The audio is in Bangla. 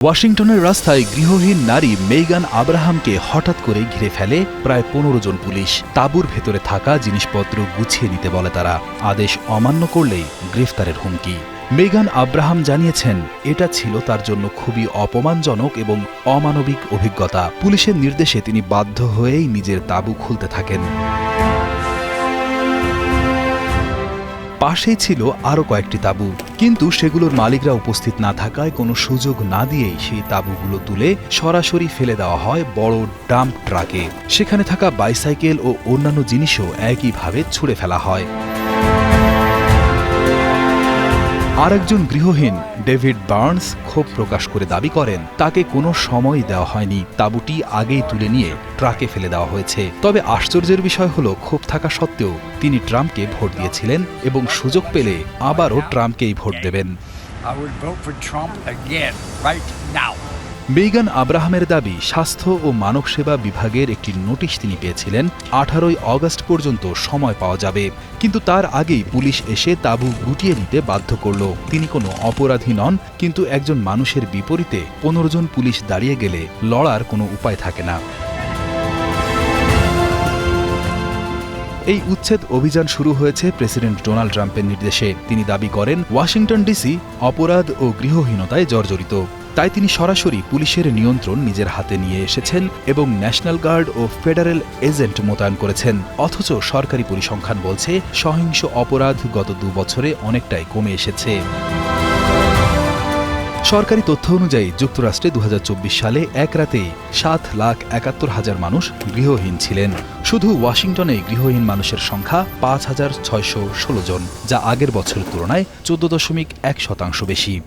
ওয়াশিংটনের রাস্তায় গৃহহীন নারী মেগান আব্রাহামকে হঠাৎ করে ঘিরে ফেলে প্রায় ১৫ জন পুলিশ। তাঁবুর ভেতরে থাকা জিনিসপত্র গুছিয়ে নিতে বলে তারা। আদেশ অমান্য করলেই গ্রেফতারের হুমকি। মেগান আব্রাহাম জানিয়েছেন, এটা ছিল তার জন্য খুবই অপমানজনক এবং অমানবিক অভিজ্ঞতা। পুলিশের নির্দেশে তিনি বাধ্য হয়েই নিজের তাঁবু খুলতে থাকেন। পাশেই ছিল আরও কয়েকটি তাঁবু, কিন্তু সেগুলোর মালিকরা উপস্থিত না থাকায় কোনো সুযোগ না দিয়েই সেই তাঁবুগুলো তুলে সরাসরি ফেলে দেওয়া হয় বড় ডাম্প ট্রাকে। সেখানে থাকা বাইসাইকেল ও অন্যান্য জিনিসও একইভাবে ছুঁড়ে ফেলা হয়। আরেকজন গৃহহীন ডেভিড বার্নস ক্ষোভ প্রকাশ করে দাবি করেন, তাকে কোনো সময় দেওয়া হয়নি, তাঁবুটি আগেই তুলে নিয়ে ট্রাকে ফেলে দেওয়া হয়েছে। তবে আশ্চর্যের বিষয় হলো, ক্ষোভ থাকা সত্ত্বেও তিনি ট্রাম্পকে ভোট দিয়েছিলেন এবং সুযোগ পেলে আবারও ট্রাম্পকেই ভোট দেবেন। মেগান আব্রাহামের দাবি, স্বাস্থ্য ও মানব সেবা বিভাগের একটি নোটিশ তিনি পেয়েছিলেন। ১৮ আগস্ট পর্যন্ত সময় পাওয়া যাবে, কিন্তু তার আগেই পুলিশ এসে তাঁবু গুটিয়ে নিতে বাধ্য করল। তিনি কোনো অপরাধী নন, কিন্তু একজন মানুষের বিপরীতে ১৫ জন পুলিশ দাঁড়িয়ে গেলে লড়ার কোনো উপায় থাকে না। এই উচ্ছেদ অভিযান শুরু হয়েছে প্রেসিডেন্ট ডোনাল্ড ট্রাম্পের নির্দেশে। তিনি দাবি করেন, ওয়াশিংটন ডিসি অপরাধ ও গৃহহীনতায় জর্জরিত। তাই তিনি সরাসরি পুলিশের নিয়ন্ত্রণ নিজের হাতে নিয়ে এসেছেন এবং ন্যাশনাল গার্ড ও ফেডারেল এজেন্ট মোতায়েন করেছেন। অথচ সরকারি পরিসংখ্যান বলছে, সহিংস অপরাধ গত ২ বছরে অনেকটাই কমে এসেছে। সরকারি তথ্য অনুযায়ী যুক্তরাষ্ট্রে ২০২৪ সালে এক রাতেই ৭,৭১,০০০ মানুষ গৃহহীন ছিলেন। শুধু ওয়াশিংটনে গৃহহীন মানুষের সংখ্যা ৫,৬১৬ জন, যা আগের বছরের তুলনায় ১৪.১% বেশি।